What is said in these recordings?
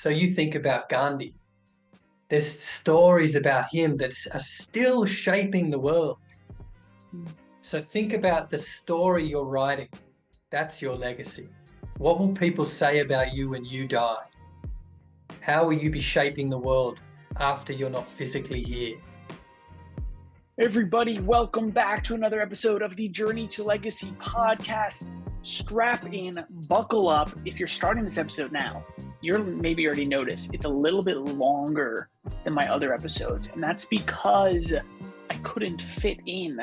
So you think about Gandhi. There's stories about him that are still shaping the world. So think about the story you're writing. That's your legacy. What will people say about you when you die? How will you be shaping the world after you're not physically here? Everybody, welcome back to another episode of the Journey to Legacy podcast. Strap in, buckle up. If you're starting this episode now, you're maybe already noticed it's a little bit longer than my other episodes. And that's because I couldn't fit in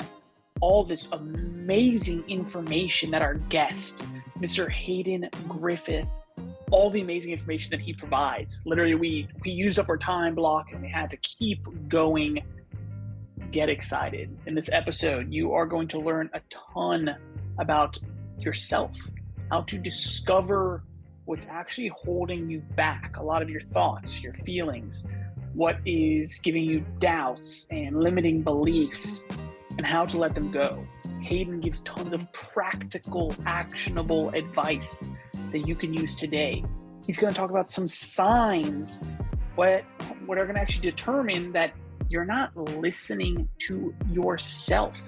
all this amazing information that our guest, Mr. Haydn Griffiths, all the amazing information that he provides. Literally, we used up our time block and we had to keep going. Get excited. In this episode, you are going to learn a ton about yourself, how to discover what's actually holding you back, a lot of your thoughts, your feelings, what is giving you doubts and limiting beliefs, and how to let them go. Haydn gives tons of practical, actionable advice that you can use today. He's going to talk about some signs what are going to actually determine that you're not listening to yourself.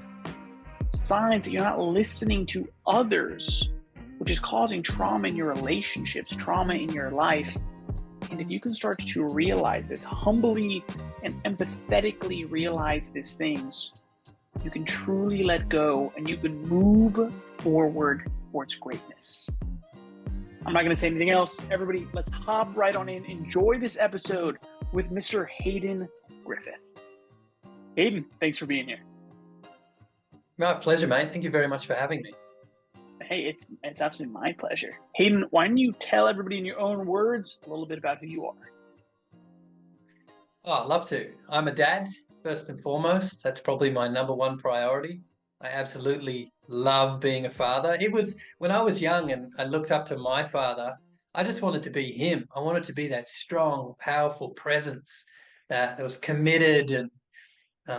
Signs that you're not listening to others, which is causing trauma in your relationships, trauma in your life. And if you can start to realize this, humbly and empathetically realize these things, you can truly let go and you can move forward towards greatness. I'm not going to say anything else. Everybody, let's hop right on in. Enjoy this episode with Mr. Haydn Griffiths. Haydn, thanks for being here. My pleasure, mate. Thank you very much for having me. Hey, it's absolutely my pleasure. Haydn, why don't you tell everybody in your own words a little bit about who you are? Oh, I'd love to. I'm a dad, first and foremost. That's probably my number one priority. I absolutely love being a father. It was when I was young and I looked up to my father, I just wanted to be him. I wanted to be that strong, powerful presence that was committed and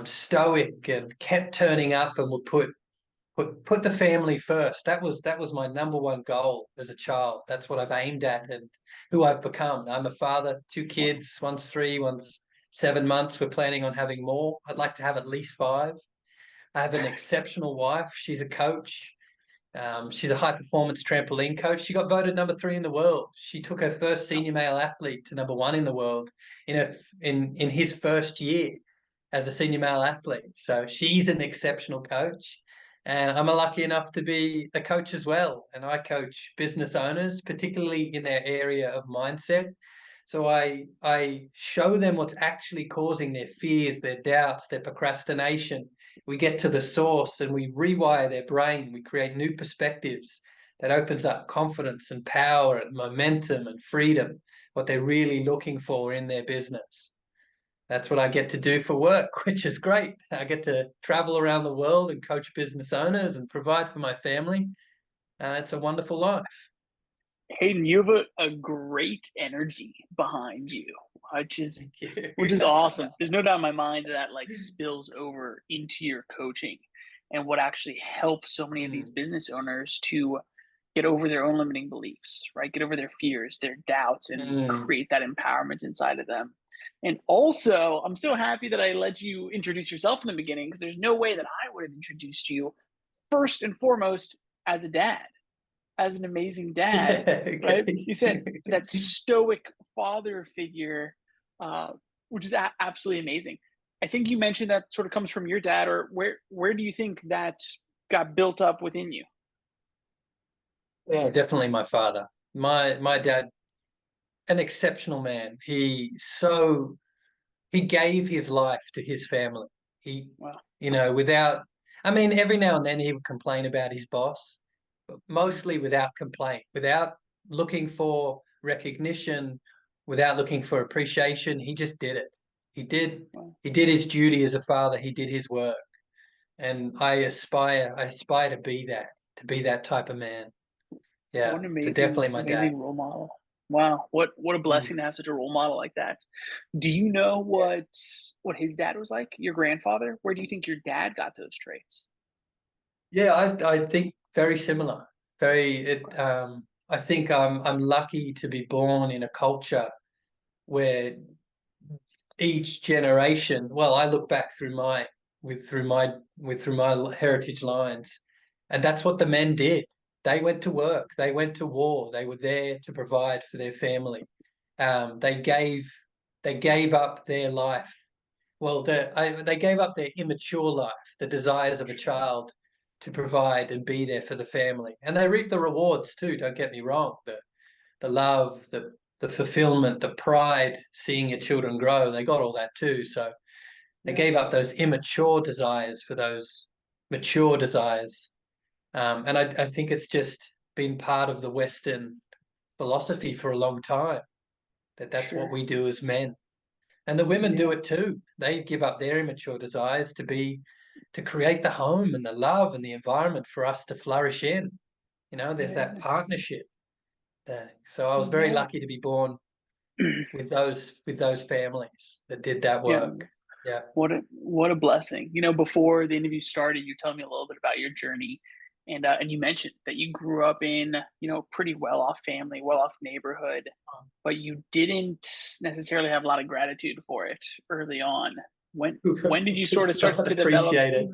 stoic and kept turning up and would put the family first. That was my number one goal as a child. That's what I've aimed at and who I've become. I'm a father, two kids, one's 3, one's 7 months. We're planning on having more. I'd like to have at least 5. I have an exceptional wife. She's a coach. She's a high performance trampoline coach. She got voted number 3 in the world. She took her first senior male athlete to number 1 in the world in his first year as a senior male athlete. So she's an exceptional coach. And I'm lucky enough to be a coach as well. And I coach business owners, particularly in their area of mindset. So I show them what's actually causing their fears, their doubts, their procrastination. We get to the source and we rewire their brain. We create new perspectives that opens up confidence and power and momentum and freedom, what they're really looking for in their business. That's what I get to do for work, which is great. I get to travel around the world and coach business owners and provide for my family. It's a wonderful life. Haydn, you have a great energy behind you, which is awesome. There's no doubt in my mind that spills over into your coaching and what actually helps so many of these business owners to get over their own limiting beliefs, right? Get over their fears, their doubts, and create that empowerment inside of them. And also, I'm so happy that I let you introduce yourself in the beginning because there's no way that I would have introduced you first and foremost as a dad, as an amazing dad, right? You said that stoic father figure, which is absolutely amazing. I think you mentioned that sort of comes from your dad, or where do you think that got built up within you? Yeah, definitely my father. My dad, an exceptional man. He gave his life to his family. He, Wow. every now and then he would complain about his boss, but mostly without complaint, without looking for recognition, without looking for appreciation. He just did it. He did his duty as a father. He did his work. And I aspire to be that type of man. Yeah. What an So definitely my dad. amazing role model. Wow, what a blessing to have such a role model like that. Do you know what his dad was like? Your grandfather? Where do you think your dad got those traits? Yeah, I think very similar. I think I'm lucky to be born in a culture where each generation, well, I look back through my through my heritage lines, and that's what the men did. They went to work, they went to war, they were there to provide for their family. They gave up their life. Well, they gave up their immature life, the desires of a child, to provide and be there for the family, and they reaped the rewards too. Don't get me wrong. The love, the fulfillment, the pride, seeing your children grow, they got all that too. So they Yeah, gave up those immature desires for those mature desires. And I think it's just been part of the Western philosophy for a long time that that's what sure. we do as men. And the women do Yeah, it too. They give up their immature desires to create the home and the love and the environment for us to flourish in. There's that amazing. partnership there. So I was very Yeah. lucky to be born with those families that did that Yeah. work. Yeah. What a blessing. Before the interview started, you told me a little bit about your journey, and you mentioned that you grew up in pretty well off family, well off neighborhood, but you didn't necessarily have a lot of gratitude for it early on. When did you sort of Did start not to develop? appreciate it.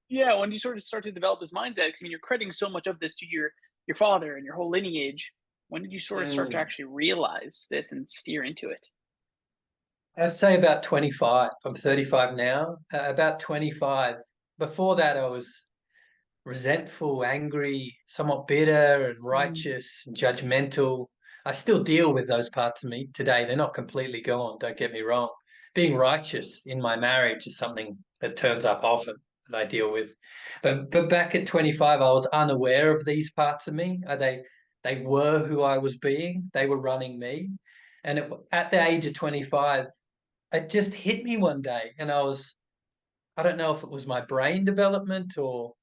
Yeah, when did you sort of start to develop this mindset? Because I mean, you're crediting so much of this to your father and your whole lineage. When did you sort of start to Mm. actually realize this and steer into it? I'd say about 25. I'm 35 now. About 25. Before that, I was resentful, angry, somewhat bitter and Mm, righteous and judgmental. I still deal with those parts of me today. They're not completely gone, don't get me wrong. Being righteous in my marriage is something that turns up often that I deal with. But back at 25, I was unaware of these parts of me. They were who I was being. They were running me. And at the age of 25, it just hit me one day, and I don't know if it was my brain development or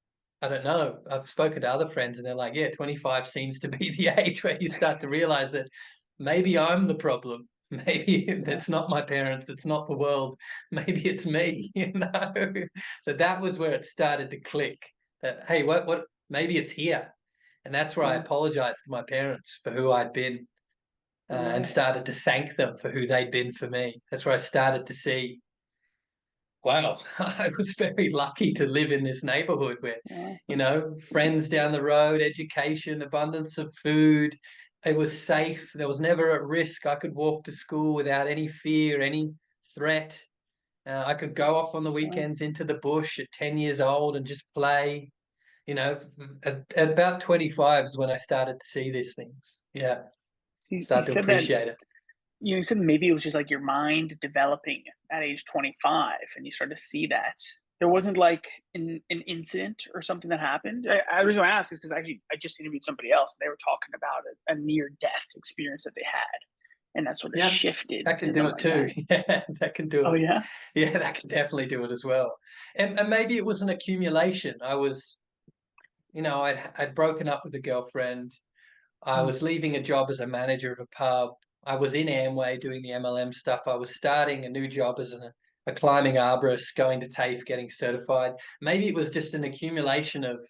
I don't know. I've spoken to other friends and they're like, yeah, 25 seems to be the age where you start to realize that maybe I'm the problem. Maybe yeah. it's not my parents, it's not the world. Maybe it's me, you know. So that was where it started to click that, hey, what, maybe it's here. And that's where I Yeah. apologized to my parents for who I'd been and Right. started to thank them for who they'd been for me. That's where I started to see wow, I was very lucky to live in this neighborhood where, Wow. friends down the road, education, abundance of food. It was safe. There was never at risk. I could walk to school without any fear, any threat. I could go off on the Wow. weekends into the bush at 10 years old and just play. At about 25 is when I started to see these things. Yeah, So you start to said that appreciate it. you said maybe it was just like your mind developing at age 25, and you started to see that there wasn't like an incident or something that happened. I was going to ask is because actually I just interviewed somebody else, and they were talking about a near death experience that they had, and that sort of Yeah, shifted that can to do them it like too. that. Yeah, that can do Oh it. yeah. Yeah, that can definitely do it as well. And maybe it was an accumulation. I'd broken up with a girlfriend. I Mm, was leaving a job as a manager of a pub. I was in Amway doing the MLM stuff. I was starting a new job as a climbing arborist, going to TAFE, getting certified. Maybe it was just an accumulation of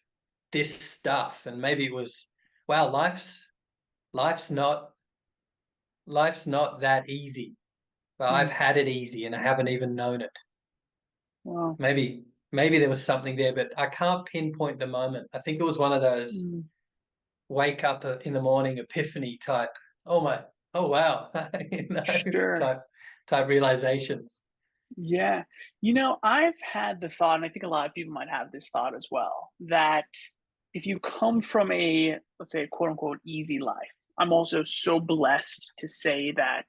this stuff, and maybe it was, wow, life's not life's not that easy. But I've mm, had it easy, and I haven't even known it. wow. Maybe there was something there, but I can't pinpoint the moment. I think it was one of those Mm, wake up in the morning epiphany type. Oh my, oh wow, sure. type realizations. Yeah. I've had the thought, and I think a lot of people might have this thought as well, that if you come from let's say, a quote unquote easy life, I'm also so blessed to say that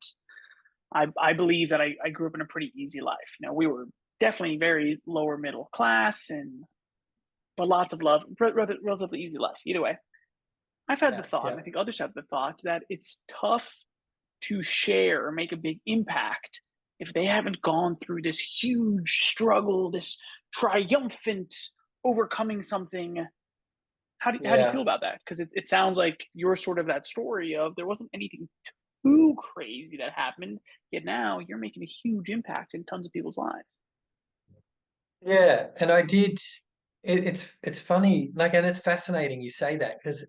I believe that I grew up in a pretty easy life. We were definitely very lower middle class, but lots of love, rather relatively easy life. Either way, I've had the Yeah, thought, yeah, and I think others have the thought, that it's tough to share or make a big impact if they haven't gone through this huge struggle, this triumphant overcoming something. How do you yeah. feel about that? Because it sounds like you're sort of that story of there wasn't anything too crazy that happened, yet now you're making a huge impact in tons of people's lives. Yeah, and I did. It's funny, like, and it's fascinating you say that because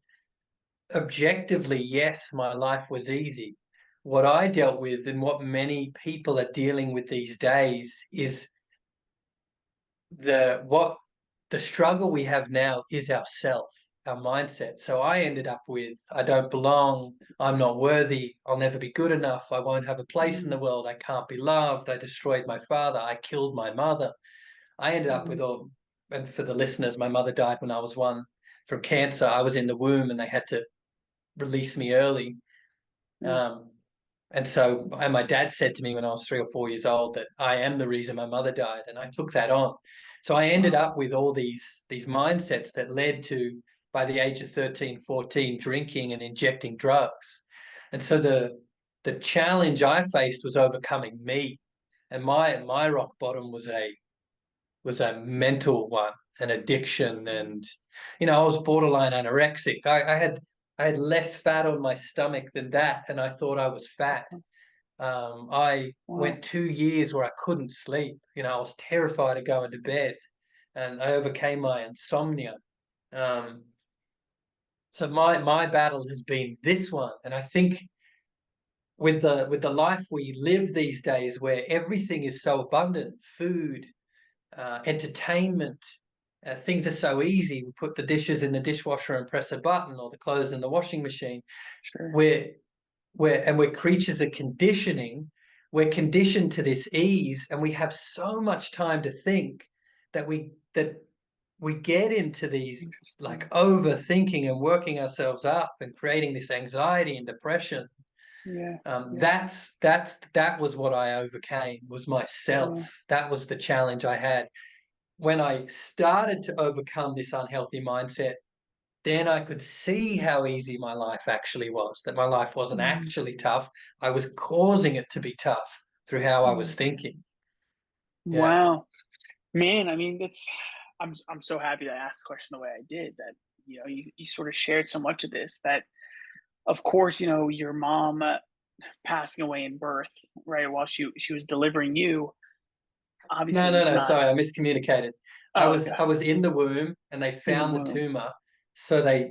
objectively, yes, my life was easy. what I dealt with and what many people are dealing with these days is what the struggle we have now is ourself, our mindset. So I ended up with, I don't belong, I'm not worthy, I'll never be good enough, I won't have a place in the Mm, world, I can't be loved, I destroyed my father, I killed my mother. I ended up with mm, all, and for the listeners, my mother died when I was one from cancer. I was in the womb and they had to release me early. mm. Um, and my dad said to me when I was 3 or 4 years old that I am the reason my mother died, and I took that on. So I ended Wow. up with all these mindsets that led to, by the age of 13, 14, drinking and injecting drugs. And so the challenge I faced was overcoming me, and my rock bottom was a mental one, an addiction, and I was borderline anorexic. I had less fat on my stomach than that, and I thought I was fat. I Wow. went 2 years where I couldn't sleep. I was terrified of going to bed, and I overcame my insomnia. Um, so my battle has been this one, and I think with the life we live these days, where everything is so abundant, food, entertainment. Things are so easy. We put the dishes in the dishwasher and press a button, or the clothes in the washing machine. Sure. We're creatures of conditioning. We're conditioned to this ease, and we have so much time to think that we get into these like Interesting. overthinking and working ourselves up and creating this anxiety and depression. Yeah. Um, Yeah. that's that was what I overcame, was myself. Yeah. That was the challenge I had. When I started to overcome this unhealthy mindset, then I could see how easy my life actually was, that my life wasn't Mm, actually tough. I was causing it to be tough through how I was mm. thinking. Yeah. Wow. Man, I mean, I'm so happy that I asked the question the way I did, that, you sort of shared so much of this, that of course, your mom passing away in birth, right, while she was delivering you, No, obviously no, it's no. not. Sorry, I miscommunicated. I Oh, was okay. I was in the womb and they In the found the womb. tumor. So well,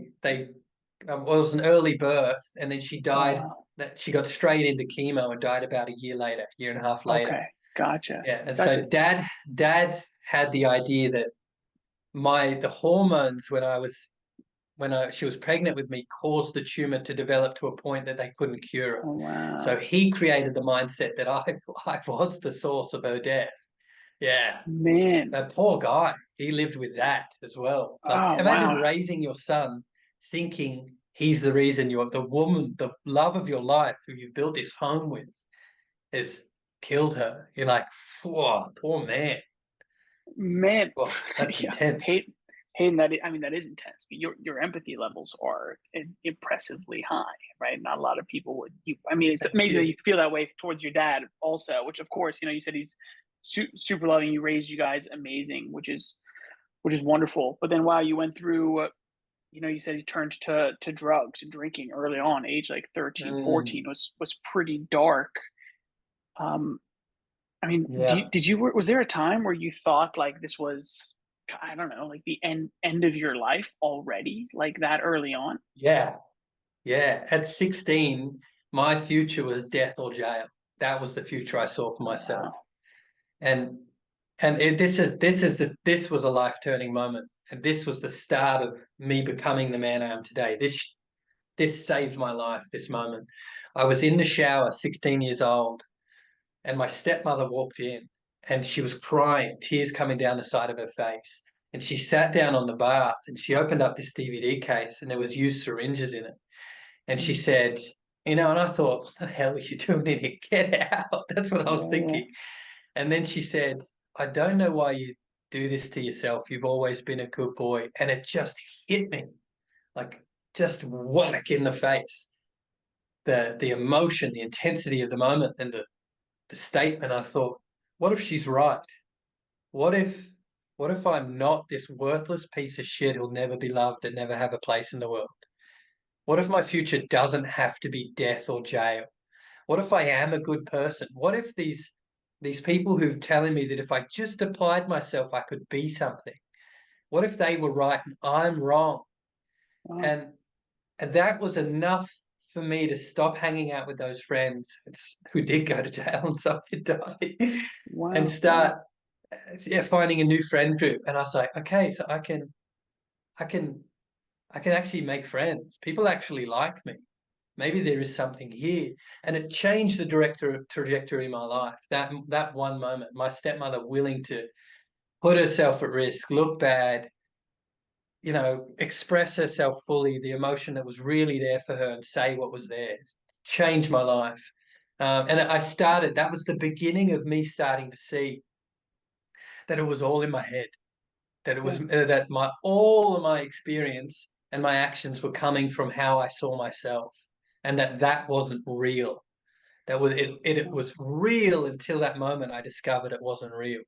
it was an early birth, and then she Oh, died. wow. That she got straight into chemo and died about a year later, year and a half later. Okay. Gotcha. Yeah, and so Gotcha. dad had the idea that the hormones when she was pregnant with me caused the tumor to develop to a point that they couldn't cure it. Oh, So wow. he created the mindset that I was the source of her death. Yeah, Man. that poor guy. He lived with that as well. Like, Oh, imagine wow. raising your son thinking he's the reason you're the woman, the love of your life, who you've built this home with, has killed her. You're like, whoa, poor man. Man. Well, that's Yeah. intense. Hayden, I mean, that is intense, but your empathy levels are impressively high, right? Not a lot of people would. I mean, it's Thank amazing that you. you feel that way towards your dad, also. Which, of course, you said he's super loving. You raised you guys amazing, which is wonderful. But then, wow, you went through. You said he turned to drugs and drinking early on, age like 13, Mm, 14 was pretty dark. Um, I mean, yeah. was there a time where you thought like this was, I don't know, like the end of your life already, like that early on? Yeah. Yeah. At 16, my future was death or jail. That was the future I saw for Oh, myself. wow. And this was a life turning moment, and this was the start of me becoming the man I am today. This saved my life. This moment, I was in the shower, 16 years old, and my stepmother walked in, and she was crying, tears coming down the side of her face. And she sat down on the bath, and she opened up this DVD case, and there was used syringes in it. And she Mm, said, and I thought, what the hell are you doing in here? Get out. That's what I was yeah, yeah, thinking. And then she said, I don't know why you do this to yourself. You've always been a good boy. And it just hit me like just whack in the face. The emotion, the intensity of the moment, and the statement. I thought, what if she's right? What if what if I'm not this worthless piece of shit who'll never be loved and never have a place in the world? What if my future doesn't have to be death or jail? What if I am a good person? What if these people who are telling me that if I just applied myself, I could be something? What if they were right and I'm wrong? wow, And and that was enough for me to stop hanging out with those friends who did go to jail and some did die, and Wow. start finding a new friend group. And I was like, okay, so I can I can actually make friends. People actually like me. Maybe there is something here. And it changed the trajectory of my life. That one moment, my stepmother willing to put herself at risk, look bad, express herself fully, the emotion that was really there for her and say what was there, changed my life. And that was the beginning of me starting to see that it was all in my head, that it was Yeah. that all of my experience and my actions were coming from how I saw myself, and that wasn't real. That was it Wow. was real until that moment I discovered it wasn't real.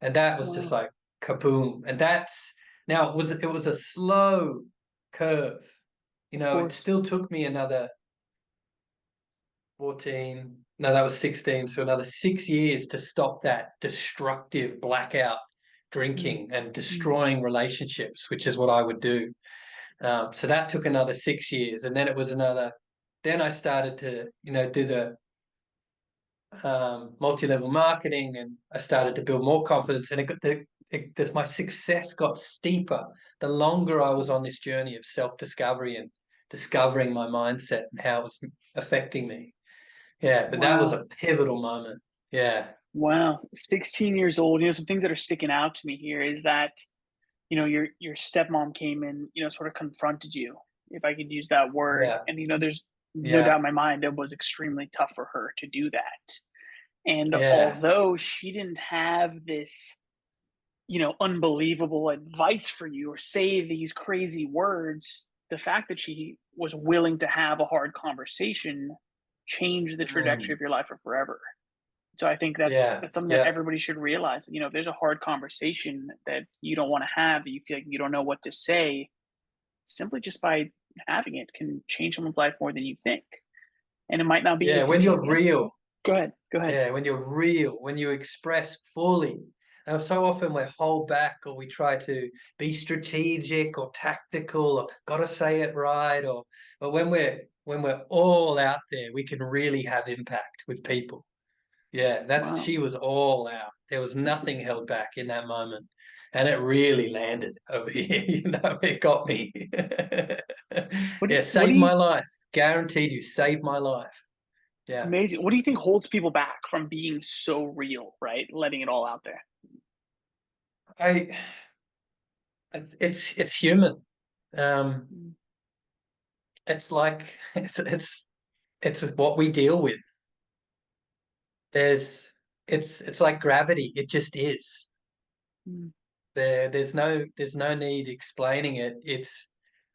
And that was just Wow. like kaboom. And that's now it was a slow curve. Of It course. still took me another 14, no, that was 16, so another 6 years to stop that destructive blackout Mm, drinking and mm, destroying relationships, which is what I would do. So that took another 6 years, and then it was another. Then I started to, do the multi-level marketing, and I started to build more confidence. And my success got steeper the longer I was on this journey of self-discovery and discovering my mindset and how it was affecting me. Yeah, but that was wow. a pivotal moment. Yeah, Wow. 16 years old. Some things that are sticking out to me here is that, your stepmom came and, sort of confronted you, if I could use that word. yeah, And, there's no yeah, doubt in my mind it was extremely tough for her to do that. And yeah, although she didn't have this, unbelievable advice for you or say these crazy words, the fact that she was willing to have a hard conversation changed the trajectory mm, of your life for forever. So I think that's yeah, that's something that yeah, everybody should realize. If there's a hard conversation that you don't want to have, that you feel like you don't know what to say, simply just by having it can change someone's life more than you think. And it might not be yeah. When you're instantaneous. real, Go ahead. Go ahead. yeah, when you're real, when you express fully. And so often we hold back, or we try to be strategic or tactical, or gotta say it right, but when we're all out there, we can really have impact with people. Yeah, Wow. she was all out. There was nothing held back in that moment. And it really landed over here. It got me. What Yeah, what do saved you my life. Guaranteed you saved my life. Yeah. Amazing. What do you think holds people back from being so real, right? Letting it all out there. I it's human. Um, Mm, it's like it's what we deal with. There's it's like gravity. It just is. mm, There's no need explaining it. It's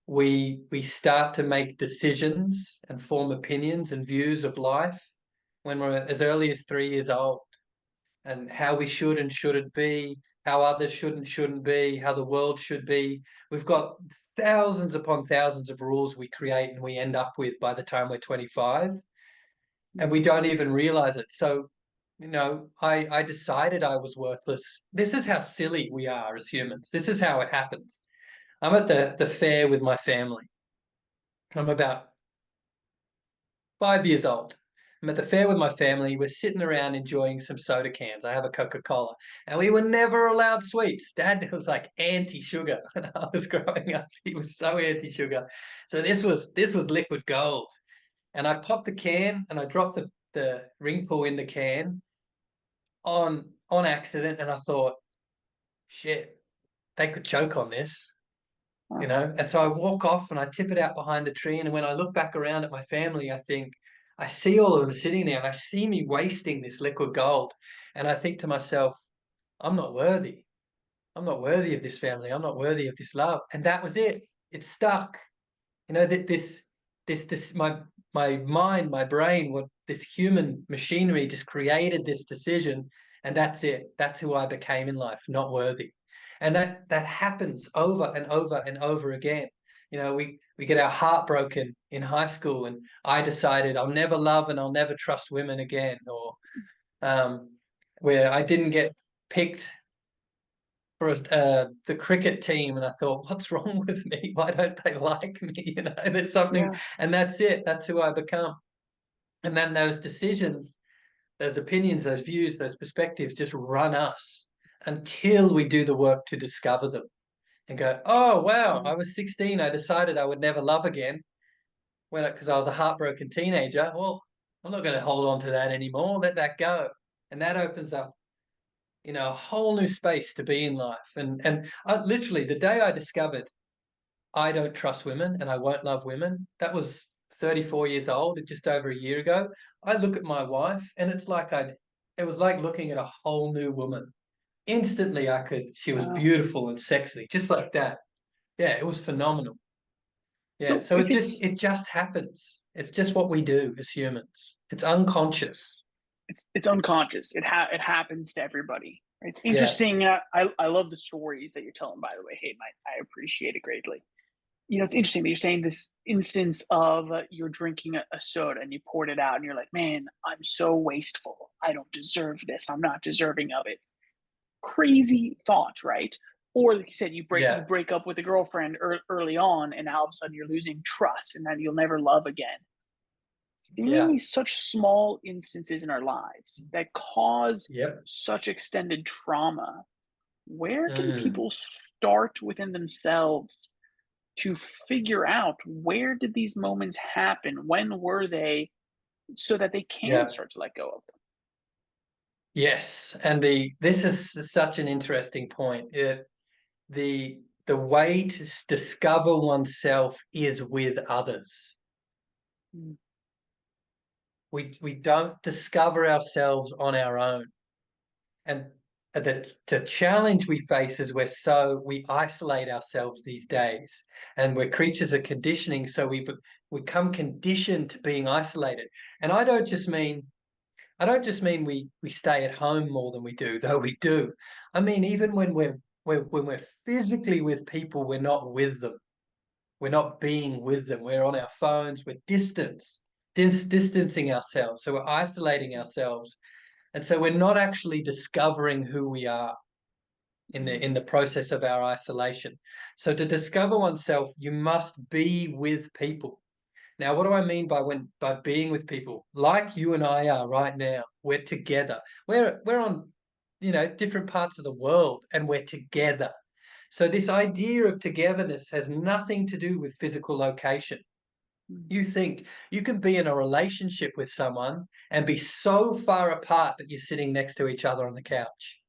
we start to make decisions and form opinions and views of life when we're as early as 3 years old, and how we should and shouldn't be, how others shouldn't be, how the world should be. We've got thousands upon thousands of rules we create and we end up with by the time we're 25, and mm. we don't even realize it. So, I decided I was worthless. This is how silly we are as humans. This is how it happens. I'm at the fair with my family. I'm about 5 years old. I'm at the fair with my family. We're sitting around enjoying some soda cans. I have a Coca-Cola, and we were never allowed sweets. Dad was like anti-sugar when I was growing up. He was so anti-sugar. So this was liquid gold. And I popped the can and I dropped the ring pull in the can on accident, and I thought, shit, they could choke on this. Wow. And so I walk off and I tip it out behind the tree. And when I look back around at my family, I see all of them sitting there and I see me wasting this liquid gold. And I think to myself, I'm not worthy. I'm not worthy of this family. I'm not worthy of this love. And that was it. It stuck. That this my mind, my brain, what this human machinery just created this decision, and that's it. That's who I became in life, not worthy. And that happens over and over and over again. We get our heart broken in high school, and I decided I'll never love and I'll never trust women again, or um, where I didn't get picked the cricket team, and I thought, what's wrong with me? Why don't they like me? There's something, Yeah. and that's it. That's who I become. And then those decisions, those opinions, those views, those perspectives just run us until we do the work to discover them and go, oh wow, I Mm. was 16. I decided I would never love again because I was a heartbroken teenager. Well, I'm not going to hold on to that anymore. Let that go, and that opens up a whole new space to be in life. And literally the day I discovered I don't trust women and I won't love women, that was 34 years old, just over a year ago. I look at my wife and it was like looking at a whole new woman. Instantly she was Wow. beautiful and sexy, just like that. Yeah, it was phenomenal. Yeah, So so if it's it just happens. It's just what we do as humans. It's unconscious. it's unconscious. It happens to everybody. It's Yeah, interesting. I love the stories that you're telling. By the way, Hayden, I appreciate it greatly. It's interesting that you're saying this instance of you're drinking a soda and you poured it out and you're like, man, I'm so wasteful. I don't deserve this. I'm not deserving of it. Crazy thought, right? Or like you said, you yeah, break up with a girlfriend early on, and now all of a sudden you're losing trust, and then you'll never love again. yeah. Seemingly such small instances in our lives that cause Yep. such extended trauma. Where can Mm, people start within themselves to figure out where did these moments happen? When were they? So that they can yeah. start to let go of them. Yes, and the this is such an interesting point. The way to discover oneself is with others. Mm. We don't discover ourselves on our own, and the challenge we face is we isolate ourselves these days, and we're creatures of conditioning, so we become conditioned to being isolated. And I don't just mean we stay at home more than we do, though we do. I mean, even when we're physically with people, we're not with them. We're not being with them. We're on our phones. We're distancing ourselves. So we're isolating ourselves, and so we're not actually discovering who we are in the process of our isolation. So to discover oneself, you must be with people. Now, what do I mean by being with people? Like you and I are right now. We're together. We're on, different parts of the world and we're together. So this idea of togetherness has nothing to do with physical location. Mm. You think you can be in a relationship with someone and be so far apart that you're sitting next to each other on the couch.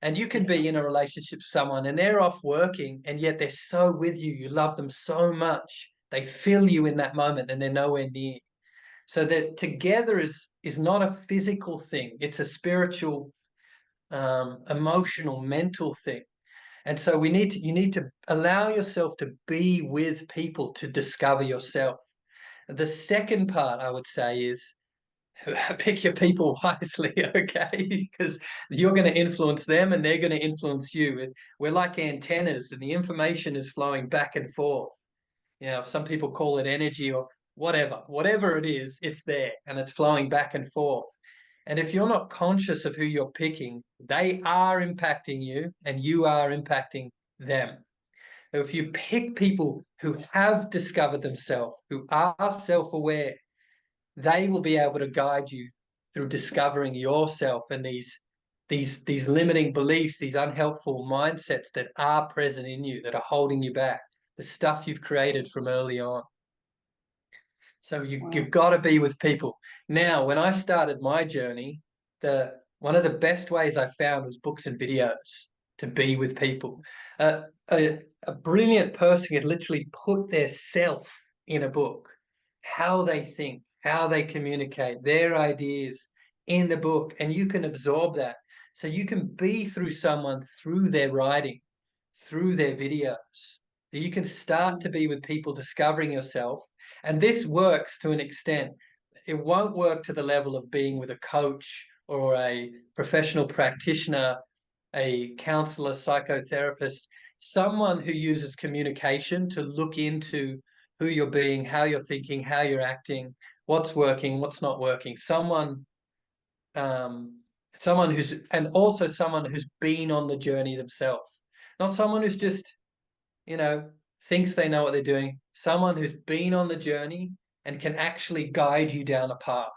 And you can Yeah. be in a relationship with someone and they're off working and yet they're so with you. You love them so much. They feel you in that moment and they're nowhere near. So that together is not a physical thing. It's a spiritual, emotional, mental thing. And so you need to allow yourself to be with people to discover yourself. The second part I would say is pick your people wisely, okay? Because you're going to influence them and they're going to influence you. We're like antennas and the information is flowing back and forth. Some people call it energy or whatever it is, it's there and it's flowing back and forth. And if you're not conscious of who you're picking, they are impacting you and you are impacting them. If you pick people who have discovered themselves, who are self-aware, they will be able to guide you through discovering yourself and these limiting beliefs, these unhelpful mindsets that are present in you, that are holding you back, the stuff you've created from early on. So you've Wow. got to be with people. Now, when I started my journey, the one of the best ways I found was books and videos to be with people. A brilliant person could literally put their self in a book, how they think, how they communicate, their ideas in the book, and you can absorb that. So you can be through someone through their writing, through their videos. You can start to Mm. be with people discovering yourself, and this works to an extent. It won't work to the level of being with a coach or a professional practitioner, a counselor, psychotherapist, someone who uses communication to look into who you're being, how you're thinking, how you're acting, what's working, what's not working. Um, and also someone who's been on the journey themselves, not someone who's just, you know, thinks they know what they're doing, someone who's been on the journey and can actually guide you down a path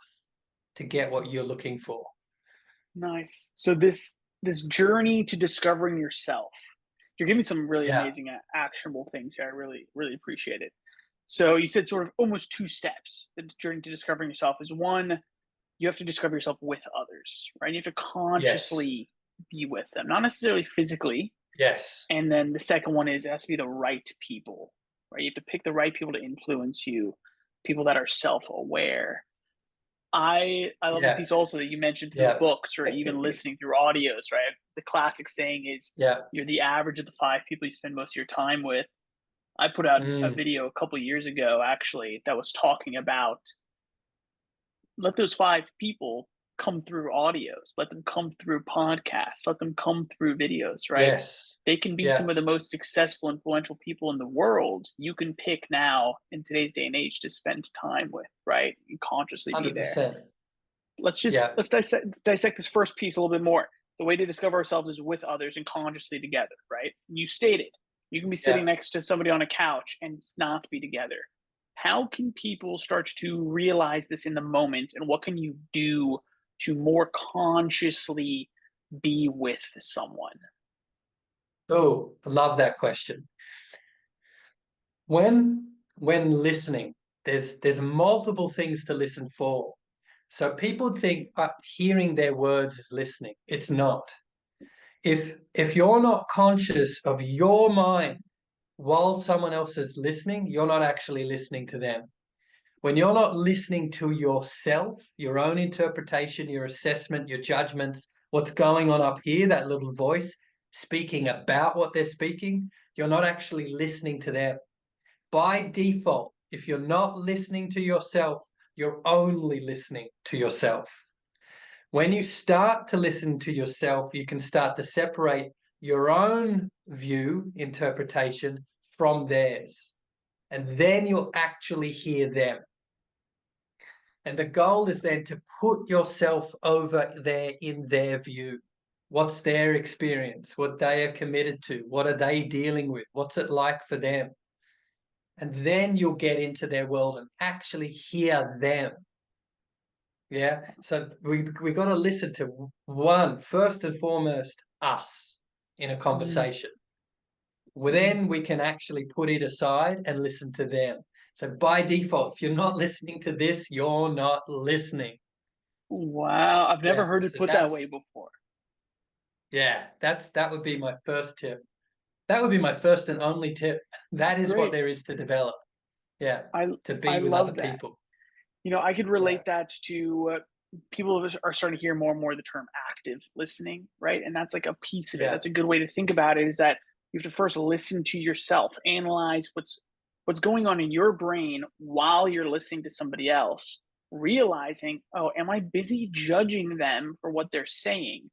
to get what you're looking for. Nice. So this journey to discovering yourself, you're giving some really Yeah. amazing actionable things here. I really appreciate it. So you said sort of almost two steps. The journey to discovering yourself is one, you have to discover yourself with others, right? You have to Yes. consciously be with them, not necessarily physically. Yes. And then the second one is it has to be the right people, right? You have to pick the right people to influence you, people that are self-aware. I love the Yeah. piece also that you mentioned through Yeah. books or even listening through audios, right? The classic saying is Yeah. you're the average of the five people you spend most of your time with. I put out a Mm. video a couple of years ago actually that was talking about let those five people come through audios, let them come through podcasts, let them come through videos, right? Yes. They can be some Yeah. of the most successful, influential people in the world. You can pick now in today's day and age to spend time with, right? And consciously be there. 100%. Yeah. Let's dissect this first piece a little bit more. The way to discover ourselves is with others and consciously together, right? You stated you can be sitting Yeah. next to somebody on a couch and not be together. How can people start to realize this in the moment, and what can you do to more consciously be with someone? Oh, I love that question. When listening, there's multiple things to listen for. So people think hearing their words is listening. It's not. If you're not conscious of your mind while someone else is listening, you're not actually listening to them. When you're not listening to yourself, your own interpretation, your assessment, your judgments, what's going on up here, that little voice speaking about what they're speaking, you're not actually listening to them. By default, if you're not listening to yourself, you're only listening to yourself. When you start to listen to yourself, you can start to separate your own view, interpretation from theirs. And then you'll actually hear them. And the goal is then to put yourself over there in their view. What's their experience? What they are committed to? What are they dealing with? What's it like for them? And then you'll get into their world and actually hear them. Yeah. So we got to listen to one, first and foremost, us in a Mm, conversation. Well, mm. then we can actually put it aside and listen to them. So by default, if you're not listening to this, you're not listening. Wow, I've never Yeah. heard it So put that way before. that would be my first tip. That would be my first and only tip. That is what Great. there is to develop. Yeah. I To I be with other love that. people. I could Yeah. relate that to people are starting to hear more and more the term active listening, right? And that's like a piece of it. Yeah. That's a good way to think about it. Is that you have to first listen to yourself, analyze what's going on in your brain while you're listening to somebody else, realizing, oh, am I busy judging them for what they're saying?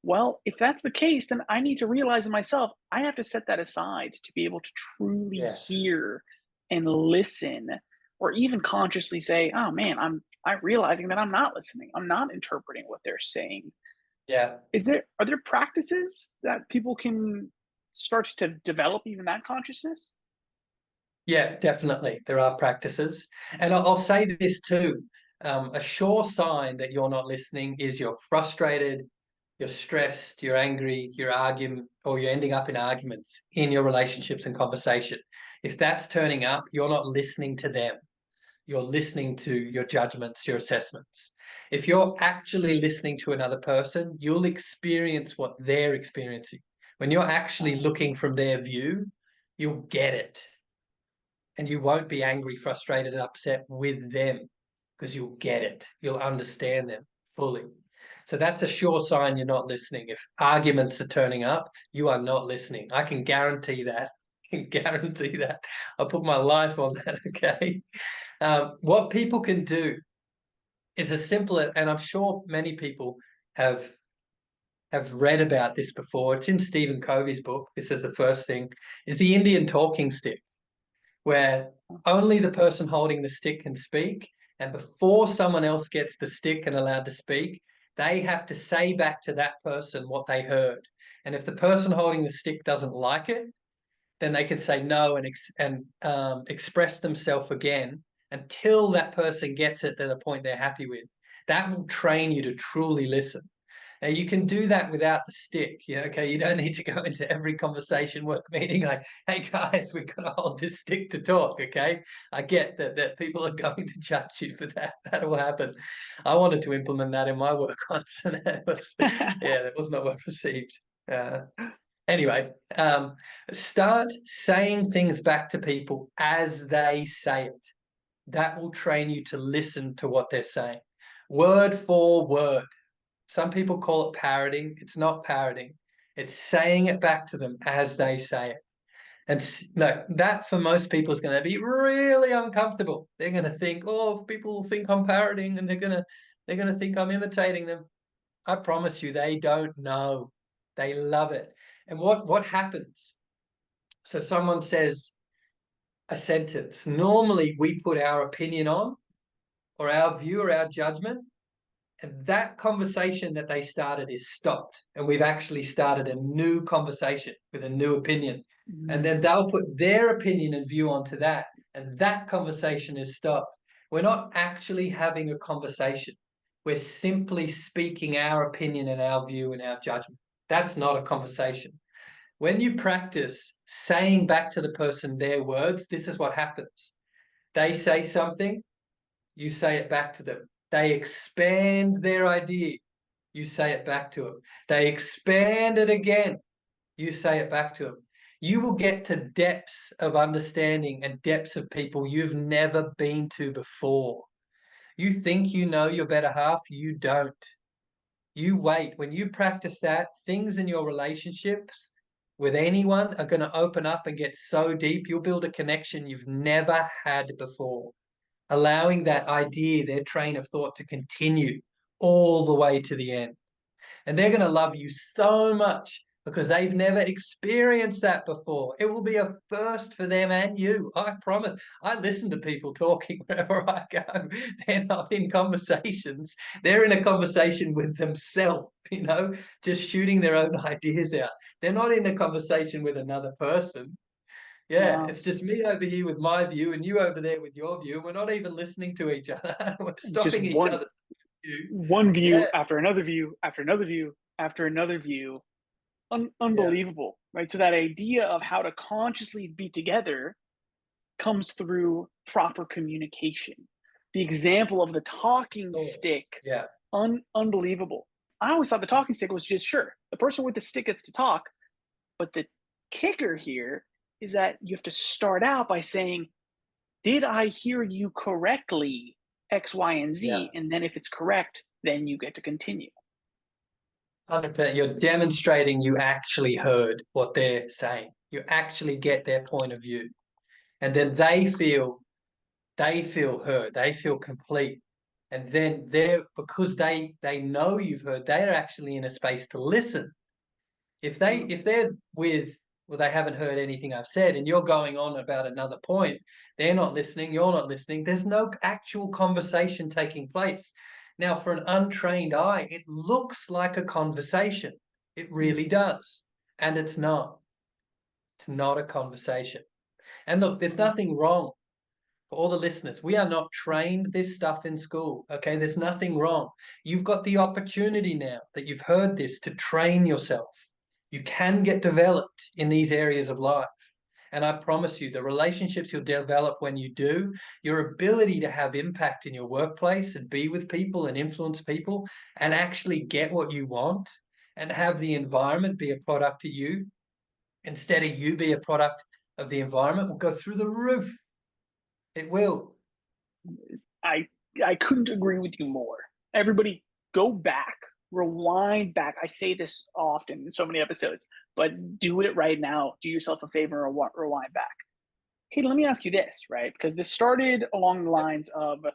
Well, if that's the case, then I need to realize in myself, I have to set that aside to be able to truly Yes. hear and listen, or even consciously say, oh man, I'm realizing that I'm not listening. I'm not interpreting what they're saying. Yeah. Are there practices that people can start to develop even that consciousness? Yeah, definitely. There are practices. And I'll say this too. A sure sign that you're not listening is you're frustrated, you're stressed, you're angry, you're arguing, or you're ending up in arguments in your relationships and conversation. If that's turning up, you're not listening to them. You're listening to your judgments, your assessments. If you're actually listening to another person, you'll experience what they're experiencing. When you're actually looking from their view, you'll get it, and you won't be angry, frustrated, and upset with them because you'll get it. You'll understand them fully. So that's a sure sign you're not listening. If arguments are turning up, you are not listening. I can guarantee that. I can guarantee that. I'll put my life on that, okay? What people can do is as simple as, and I'm sure many people have read about this before. It's in Stephen Covey's book. This is the first thing, is the Indian talking stick, where only the person holding the stick can speak. And before someone else gets the stick and allowed to speak, They have to say back to that person what they heard. And if the person holding the stick doesn't like it, then they can say no and express themselves again until that person gets it to the point they're happy with. That will train you to truly listen. Now you can do that without the stick. Yeah, okay. You don't need to go into every conversation, work meeting like, "Hey guys, we've got to hold this stick to talk." Okay, I get that people are going to judge you for that. That will happen. I wanted to implement that in my work once, and that was not well received. Anyway, start saying things back to people as they say it. That will train you to listen to what they're saying, word for word. Some people call it parroting. It's not parroting. It's saying it back to them as they say it. And no, that for most people is going to be really uncomfortable. They're going to think, "Oh, people think I'm parroting, and they're going to think I'm imitating them." I promise you, they don't know. They love it. And what happens? So someone says a sentence. Normally, we put our opinion on, or our view, or our judgment, and that conversation that they started is stopped, and we've actually started a new conversation with a new opinion. And then they'll put their opinion and view onto that, and that conversation is stopped. We're not actually having a conversation. We're simply speaking our opinion and our view and our judgment. That's not a conversation. When you practice saying back to the person their words, this is what happens. They say something, you say it back to them. They expand their idea, you say it back to them. They expand it again, you say it back to them. You will get to depths of understanding and depths of people you've never been to before. You think you know your better half, you don't. You wait. When you practice that, things in your relationships with anyone are going to open up and get so deep, you'll build a connection you've never had before, allowing that idea, their train of thought to continue all the way to the end. And they're going to love you so much because they've never experienced that before. It will be a first for them and you. I promise. I listen to people talking wherever I go. They're not in conversations. They're in a conversation with themselves, just shooting their own ideas out. They're not in a conversation with another person. Yeah, Wow. it's just me over here with my view and you over there with your view. We're not even listening to each other. We're It's just stopping each other's view. one Yeah. view after another view after another view after another view. Yeah. Unbelievable, right? So that idea of how to consciously be together comes through proper communication. The example of the talking Oh, stick, yeah. unbelievable. I always thought the talking stick was just sure the person with the stick gets to talk, but the kicker here is that you have to start out by saying, "Did I hear you correctly? X, Y, and Yeah. Z," and then if it's correct, then you get to continue. 100%. You're demonstrating you actually heard what they're saying. You actually get their point of view. And then they feel heard. They feel complete. And then because they know you've heard, they're actually in a space to listen. If they're with, well, they haven't heard anything I've said, and you're going on about another point, they're not listening, you're not listening, there's no actual conversation taking place. Now, for an untrained eye, it looks like a conversation. It really does. And it's not. It's not a conversation. And look, there's nothing wrong for all the listeners. We are not trained this stuff in school. Okay, there's nothing wrong. You've got the opportunity now that you've heard this to train yourself. You can get developed in these areas of life. And I promise you, the relationships you'll develop when you do, your ability to have impact in your workplace and be with people and influence people and actually get what you want and have the environment be a product of you instead of you be a product of the environment will go through the roof. It will. I I couldn't agree with you more. Everybody, go back, rewind back. I say this often in so many episodes, but do it right now. Do yourself a favor and rewind back. Hey, let me ask you this, right? Because this started along the lines of,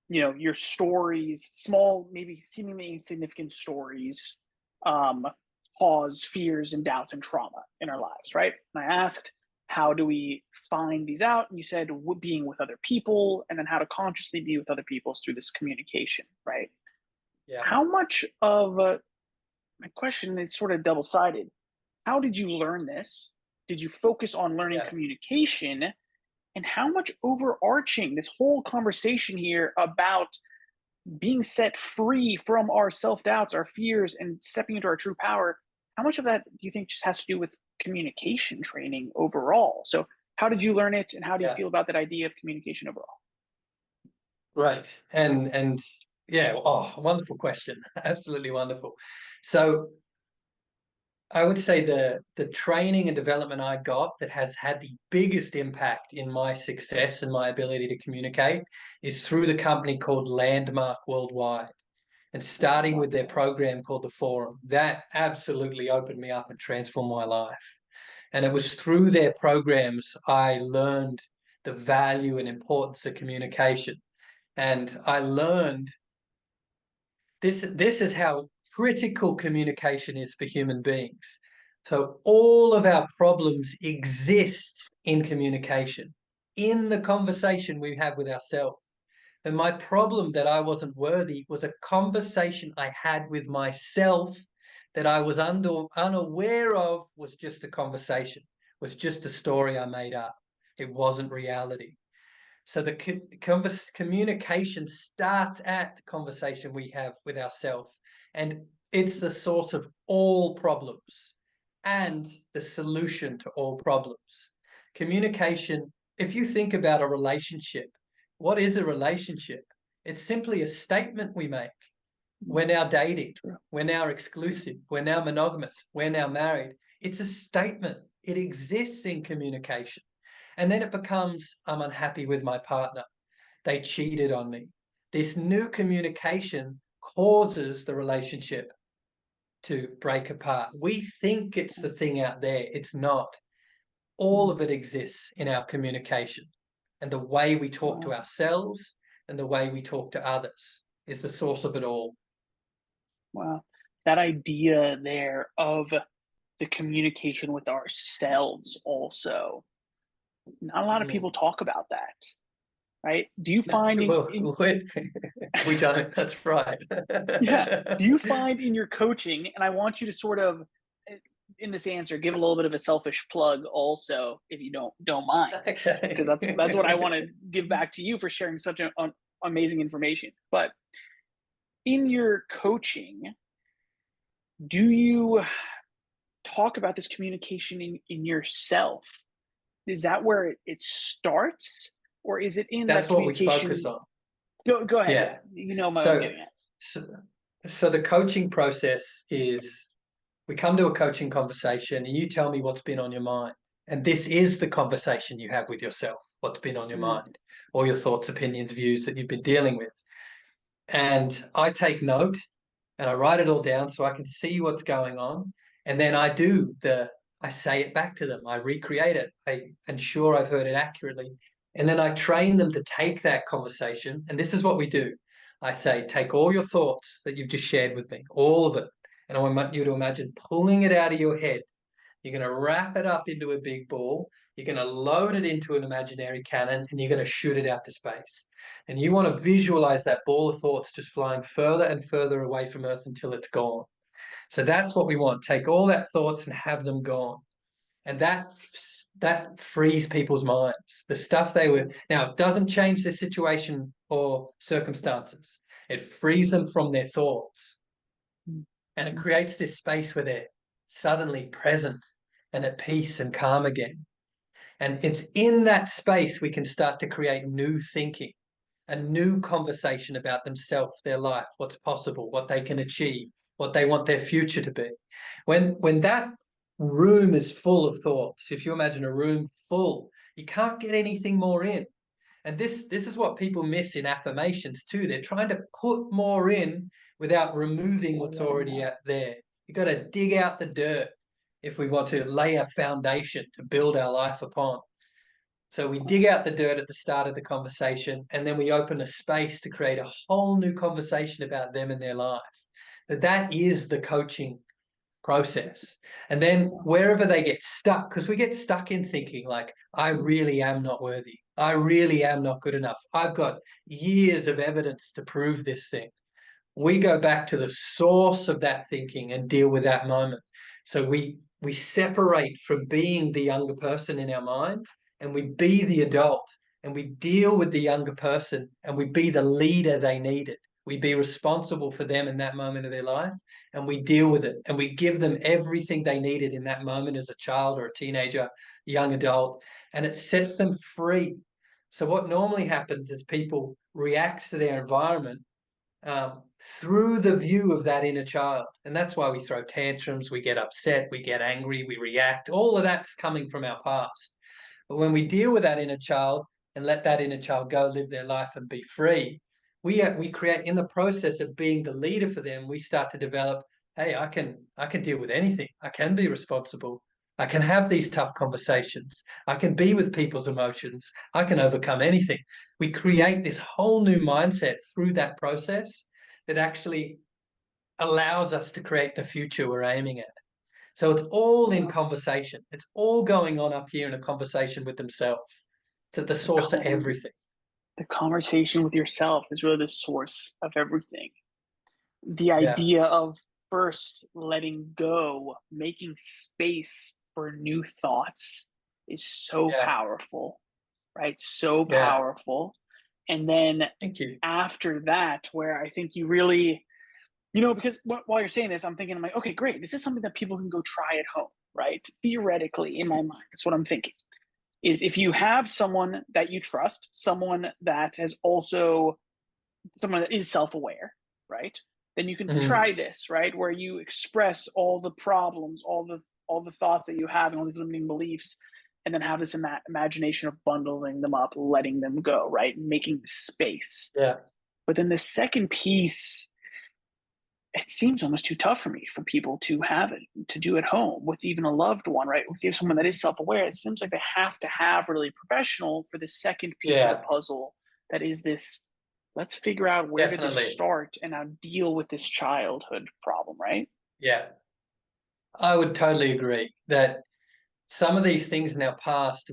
your stories, small, maybe seemingly insignificant stories, um, cause fears and doubts and trauma in our lives, right? And I asked, how do we find these out? And you said being with other people, and then how to consciously be with other people through this communication, right? Yeah. How much of my question is sort of double-sided. How did you learn this? Did you focus on learning Yeah. communication? And how much overarching this whole conversation here about being set free from our self-doubts, our fears, and stepping into our true power, how much of that do you think just has to do with communication training overall? So how did you learn it, and how do you Yeah. feel about that idea of communication overall? Right. And yeah, oh, wonderful question. Absolutely wonderful. So I would say the training and development I got that has had the biggest impact in my success and my ability to communicate is through the company called Landmark Worldwide. And starting with their program called the Forum, that absolutely opened me up and transformed my life. And it was through their programs I learned the value and importance of communication. And I learned this is how critical communication is for human beings. So all of our problems exist in communication, in the conversation we have with ourselves. And my problem that I wasn't worthy was a conversation I had with myself that I was unaware of, was just a conversation, was just a story I made up. It wasn't reality. So the communication starts at the conversation we have with ourselves, and it's the source of all problems and the solution to all problems. Communication, if you think about a relationship, what is a relationship? It's simply a statement we make. We're now dating, we're now exclusive, we're now monogamous, we're now married. It's a statement. It exists in communication. And then it becomes, I'm unhappy with my partner. They cheated on me. This new communication causes the relationship to break apart. We think it's the thing out there. It's not. All of it exists in our communication. And the way we talk to Wow. ourselves and the way we talk to others is the source of it all. Wow. That idea there of the communication with ourselves also. Not a lot of people Mm. talk about that, right? Do you No, find well, in we don't. That's right. yeah, do you find in your coaching, and I want you to sort of in this answer give a little bit of a selfish plug also, if you don't mind, because that's what I Okay. want to give back to you for sharing such amazing information. But in your coaching, do you talk about this communication in yourself? Is that where it starts, or is it in That's that what we focus communication? on. Go ahead. Yeah. Yeah, you know what I'm So, getting at. so, so the coaching process is we come to a coaching conversation and you tell me what's been on your mind. And this is the conversation you have with yourself, what's been on your Mm, mind, all your thoughts, opinions, views that you've been dealing with. And I take note and I write it all down so I can see what's going on. And then I say it back to them. I recreate it. I ensure I've heard it accurately. And then I train them to take that conversation. And this is what we do. I say, take all your thoughts that you've just shared with me, all of it. And I want you to imagine pulling it out of your head. You're going to wrap it up into a big ball. You're going to load it into an imaginary cannon and you're going to shoot it out to space. And you want to visualize that ball of thoughts just flying further and further away from Earth until it's gone. So that's what we want. Take all that thoughts and have them gone. And that frees people's minds. The stuff they were now, it doesn't change their situation or circumstances. It frees them from their thoughts. mm, And it mm. creates this space where they're suddenly present and at peace and calm again. And it's in that space we can start to create new thinking, a new conversation about themselves, their life, what's possible, what they can achieve, what they want their future to be. When that room is full of thoughts, if you imagine a room full, you can't get anything more in. And this is what people miss in affirmations too. They're trying to put more in without removing Or what's letting already out. out there. You've got to dig out the dirt if we want to lay a foundation to build our life upon. So we dig out the dirt at the start of the conversation, and then we open a space to create a whole new conversation about them and their life. That is the coaching process. And then wherever they get stuck, because we get stuck in thinking like, I really am not worthy. I really am not good enough. I've got years of evidence to prove this thing. we go back to the source of that thinking and deal with that moment. So we separate from being the younger person in our mind, and we be the adult, and we deal with the younger person, and we be the leader they needed. We be responsible for them in that moment of their life, and we deal with it, and we give them everything they needed in that moment as a child or a teenager, young adult, and it sets them free. So what normally happens is people react to their environment through the view of that inner child. And that's why we throw tantrums, we get upset, we get angry, we react. All of that's coming from our past. But when we deal with that inner child and let that inner child go live their life and be free, we create, in the process of being the leader for them, we start to develop, hey, I can deal with anything. I can be responsible. I can have these tough conversations. I can be with people's emotions. I can overcome anything. We create this whole new mindset through that process that actually allows us to create the future we're aiming at. So it's all in conversation. It's all going on up here in a conversation with themselves. It's at the source of everything. The conversation with yourself is really the source of everything. The Yeah. idea of first letting go, making space for new thoughts is so powerful, right? So powerful. And then Thank you. after that, where I think you really, you know, because while you're saying this, I'm thinking, I'm like, okay, great. This is something that people can go try at home, right? Theoretically, in my mind, that's what I'm thinking. Is if you have someone that you trust, someone that is self-aware, right? Then you can try this, right? Where you express all the problems, all the thoughts that you have and all these limiting beliefs, and then have this imagination of bundling them up, letting them go, right? Making space. Yeah. But then the second piece, it seems almost too tough for me for people to have it, to do at home with even a loved one, right? With someone that is self-aware, it seems like they have to have really professional for the second piece of the puzzle. That is this, let's figure out where did this start and now deal with this childhood problem, right? Yeah. I would totally agree that some of these things in our past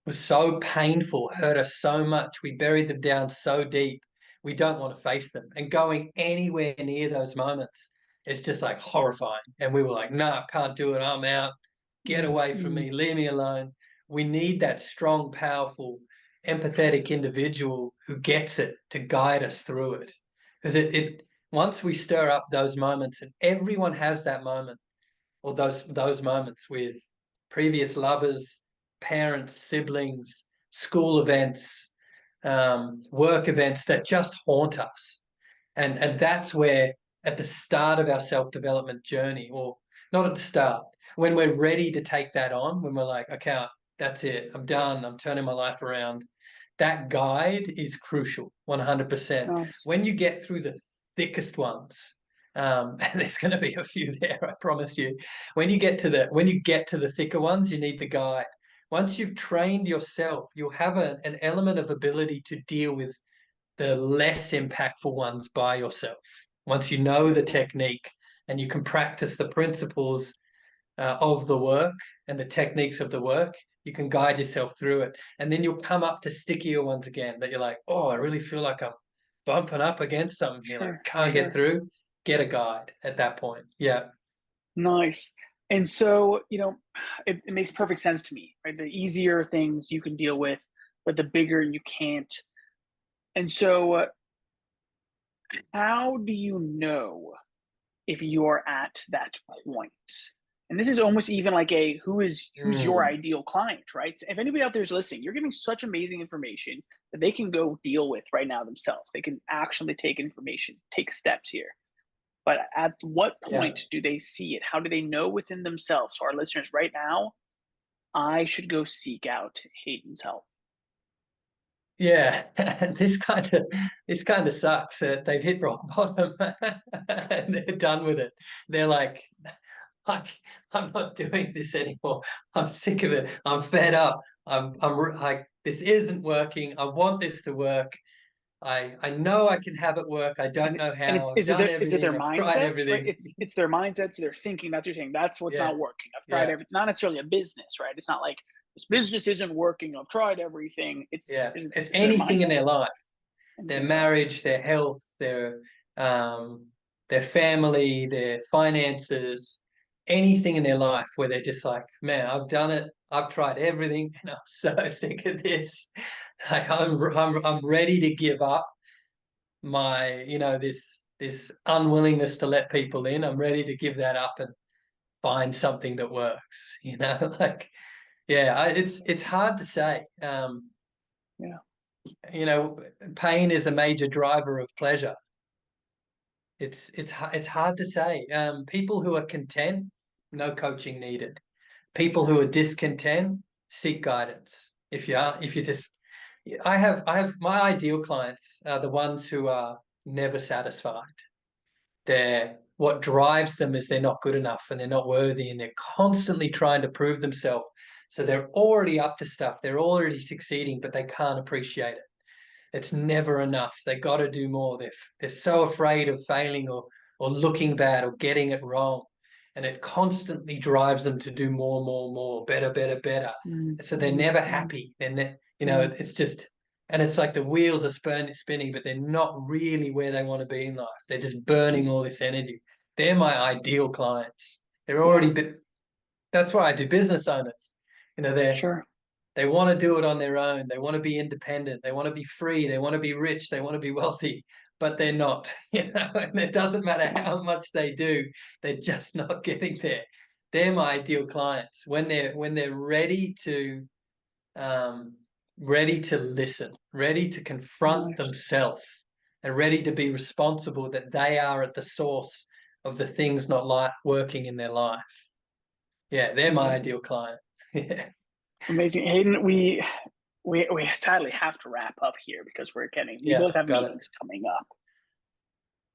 was so painful, hurt us so much. We buried them down so deep. We don't want to face them. And going anywhere near those moments is just like horrifying. And we were like, no, nah, can't do it. I'm out. Get away from me. Leave me alone. We need that strong, powerful, empathetic individual who gets it to guide us through it. Because it once we stir up those moments, and everyone has that moment, or those moments with previous lovers, parents, siblings, school events, work events that just haunt us. And that's where, at the start of our self-development journey, or not at the start, when we're ready to take that on, when we're like, okay, that's it, I'm done, I'm turning my life around, that guide is crucial, 100%. Nice. When you get through the thickest ones, and there's going to be a few there, I promise you. When you get to the thicker ones, you need the guide. Once you've trained yourself, you'll have an element of ability to deal with the less impactful ones by yourself. Once you know the technique and you can practice the principles of the work and the techniques of the work, you can guide yourself through it. And then you'll come up to stickier ones again that you're like, oh, I really feel like I'm bumping up against something. You're like, can't get through. Get a guide at that point. Yeah. Nice. And so, you know, it makes perfect sense to me, right? The easier things you can deal with, but the bigger you can't. And so, how do you know if you're at that point? And this is almost even like who's your ideal client, right? So if anybody out there is listening, you're giving such amazing information that they can go deal with right now themselves. They can actually take information, take steps here. But at what point do they see it? How do they know within themselves? So our listeners right now, I should go seek out Haydn's help. Yeah, this kind of sucks. They've hit rock bottom and they're done with it. They're like, I'm not doing this anymore. I'm sick of it. I'm fed up. I'm like, this isn't working. I want this to work. I know I can have it work. I don't know how. And I've done everything. is it their I've tried mindset, everything. right? It's their mindset, so they're thinking, that's what you're saying. That's what's not working. I've tried everything. Not necessarily a business, right? It's not like this business isn't working. I've tried everything. It's anything in their life, their marriage, their health, um, their family, their finances, anything in their life where they're just like, man, I've done it. I've tried everything, and I'm so sick of this. Like I'm ready to give up my, this unwillingness to let people in. I'm ready to give that up and find something that works. Like yeah, it's hard to say. Yeah. Pain is a major driver of pleasure. It's hard to say. People who are content, no coaching needed. People who are discontent, seek guidance. If you just, I have my ideal clients are the ones who are never satisfied. What drives them is they're not good enough and they're not worthy and they're constantly trying to prove themselves. So they're already up to stuff. They're already succeeding, but they can't appreciate it. It's never enough. They got to do more. They're so afraid of failing or looking bad or getting it wrong, and it constantly drives them to do more, more, more, better, better, better. So they're never happy. It's just, and it's like the wheels are spinning, but they're not really where they want to be in life. They're just burning all this energy. They're my ideal clients. They're Yeah. already. That's why I do business owners. Sure. They want to do it on their own. They want to be independent. They want to be free. They want to be rich. They want to be wealthy, but they're not, and it doesn't matter how much they do, they're just not getting there. They're my ideal clients when they're ready to listen, ready to confront Nice. themselves, and ready to be responsible that they are at the source of the things not working in their life. Yeah, they're my Amazing. ideal client. Yeah. Amazing. Hayden, we sadly have to wrap up here because we Yeah, both have got it. meetings coming up.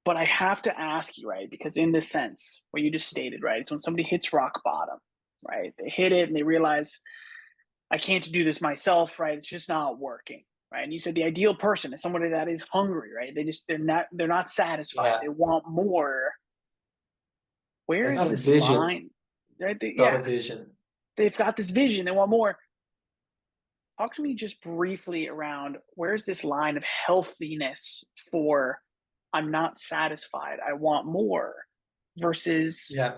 But I have to ask you, right? Because in this sense, what you just stated, right? It's when somebody hits rock bottom, right? They hit it and they realize I can't do this myself, right? It's just not working, right? And you said the ideal person is somebody that is hungry, right? They're not satisfied. Yeah. They want more. Where They is got a this vision, line? Right? got a Yeah, vision. they've got this vision. They want more. Talk to me just briefly around where's this line of healthiness for I'm not satisfied, I want more, versus Yeah,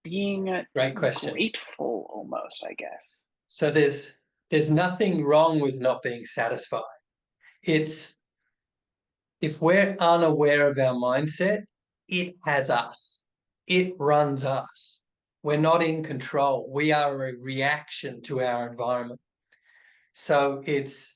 being great question. grateful almost, I guess. So there's nothing wrong with not being satisfied. It's if we're unaware of our mindset, it has us. It runs us. We're not in control. We are a reaction to our environment. So it's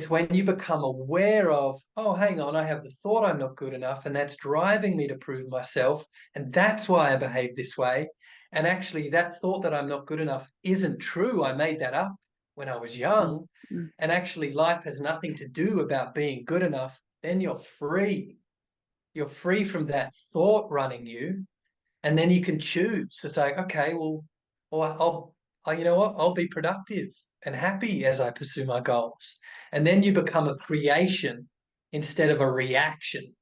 when you become aware of, oh, hang on, I have the thought I'm not good enough, and that's driving me to prove myself, and that's why I behave this way. And actually, that thought that I'm not good enough isn't true. I made that up when I was Mm, young. mm, And actually, life has nothing to do about being good enough. Then you're free. You're free from that thought running you, and then you can choose to say, okay, well, you know what? I'll be productive and happy as I pursue my goals. And then you become a creation instead of a reaction.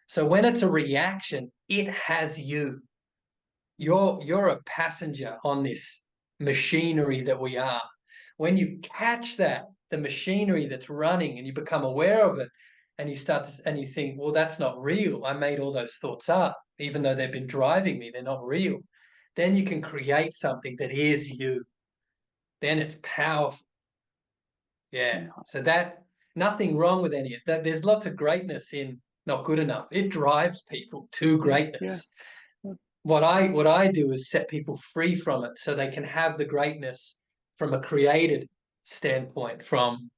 So when it's a reaction, it has you. mm. You're a passenger on this machinery that we are. When you catch that, the machinery that's running, and you become aware of it, and you think, well, that's not real. I made all those thoughts up, even though they've been driving me, they're not real. Then you can create something that is you. Then it's powerful. Yeah. No, So that nothing wrong with any of that. There's lots of greatness in not good enough. It drives people to yeah, yeah, greatness. yeah, What I do is set people free from it so they can have the greatness from a created standpoint, from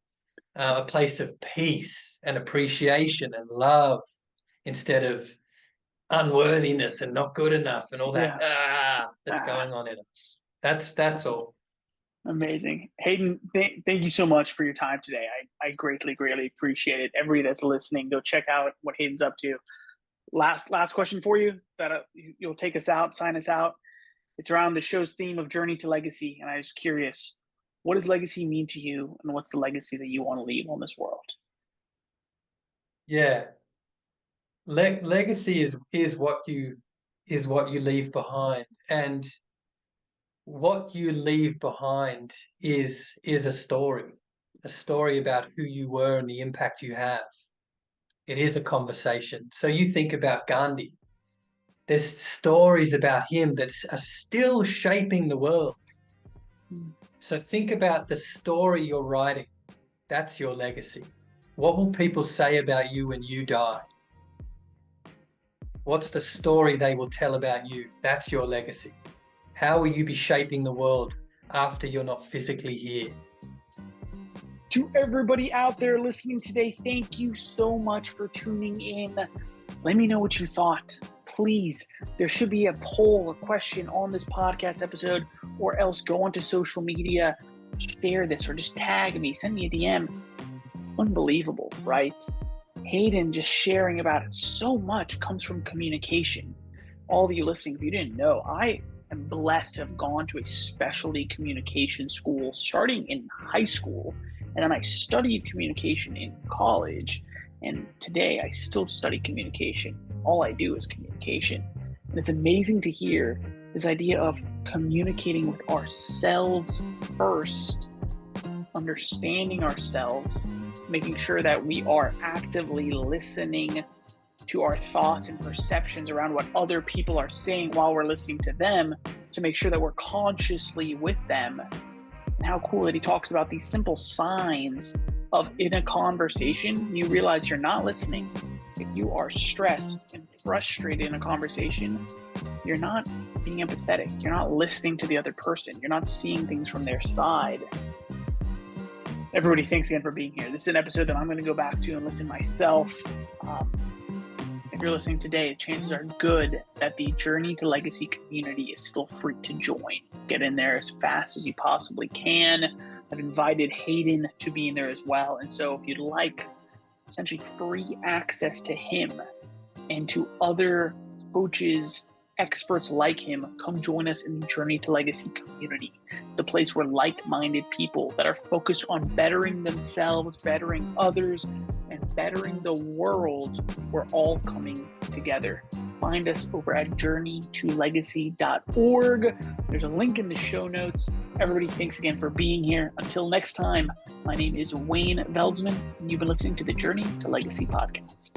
a place of peace and appreciation and love, instead of unworthiness and not good enough and all that yeah. that's Ah, going on in us. That's all. amazing. Hayden, thank you so much for your time today. I greatly, greatly appreciate it. Everybody that's listening, go check out what Hayden's up to. Last question for you that you'll take us out, sign us out. It's around the show's theme of journey to legacy, and I was curious, what does legacy mean to you, and what's the legacy that you want to leave on this world? Yeah. Legacy is what you leave behind, and what you leave behind is a story about who you were and the impact you have. It is a conversation. So you think about Gandhi. There's stories about him that are still shaping the world. So think about the story you're writing. That's your legacy. What will people say about you when you die? What's the story they will tell about you? That's your legacy. How will you be shaping the world after you're not physically here? To everybody out there listening today, thank you so much for tuning in. Let me know what you thought. Please, there should be a poll, a question on this podcast episode, or else go onto social media, share this, or just tag me, send me a DM. Unbelievable, right? Haydn just sharing about it. So much comes from communication. All of you listening, if you didn't know, I am blessed to have gone to a specialty communication school starting in high school. And then I studied communication in college. And today I still study communication. All I do is communication. And it's amazing to hear this idea of communicating with ourselves first, understanding ourselves, making sure that we are actively listening to our thoughts and perceptions around what other people are saying while we're listening to them, to make sure that we're consciously with them. And how cool that he talks about these simple signs of, in a conversation, you realize you're not listening. If you are stressed and frustrated in a conversation, you're not being empathetic. You're not listening to the other person. You're not seeing things from their side. Everybody, thanks again for being here. This is an episode that I'm going to go back to and listen myself. If you're listening today, chances are good that the Journey to Legacy community is still free to join. Get in there as fast as you possibly can. I've invited Haydn to be in there as well. And so if you'd like essentially free access to him and to other coaches, experts like him, come join us in the Journey to Legacy community. It's a place where like-minded people that are focused on bettering themselves, bettering others, and bettering the world, we're all coming together. Find us over at journeytolegacy.org. There's a link in the show notes. Everybody, thanks again for being here. Until next time, my name is Wayne Veldsman, and you've been listening to the Journey to Legacy podcast.